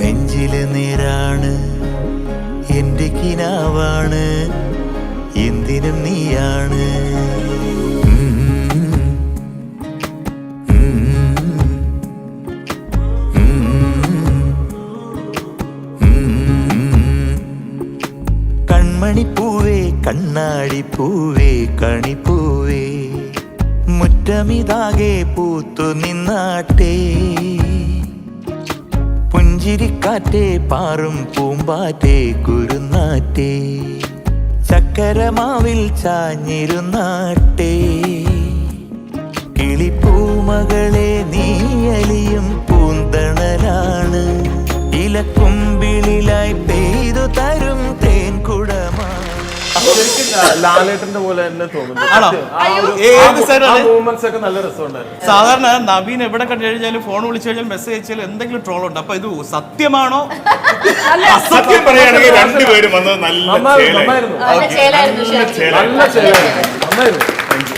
നെഞ്ചില് നേരാണ് എന്റെ കിനാവാണ് എന്തിനും നീയാണ്. കൺമണിപ്പൂവേ കണ്ണാടിപ്പൂവേ കണിപ്പൂവേ മുറ്റമിതാകെ പൂത്തു നിന്നാട്ടെ. പുഞ്ചിരിക്കാറ്റേ പാറും പൂമ്പാറ്റേ കുരുന്നാറ്റേ ചക്കരമാവിൽ ചാഞ്ഞിരുന്നാട്ടെ. കിളിപ്പൂമകളെ നീയലിയും പൂന്തണലാണ് ഇലക്കുമ്പിളിലായി പെയ്തു തരും തേൻകുടമാണ്. ലാലേട്ടന്റെ പോലെ തന്നെ തോന്നുന്നു. നല്ല രസമുണ്ടായിരുന്നു. സാധാരണ നവീൻ എവിടെ കണ്ടു കഴിഞ്ഞാലും ഫോൺ വിളിച്ചു കഴിഞ്ഞാൽ മെസ്സേജ് അയച്ചാലും എന്തെങ്കിലും ട്രോൾ ഉണ്ട്. അപ്പൊ ഇത് സത്യമാണോ? സത്യം പറയുകയാണെങ്കിൽ രണ്ടുപേരും വന്നത് നന്നായിരുന്നു.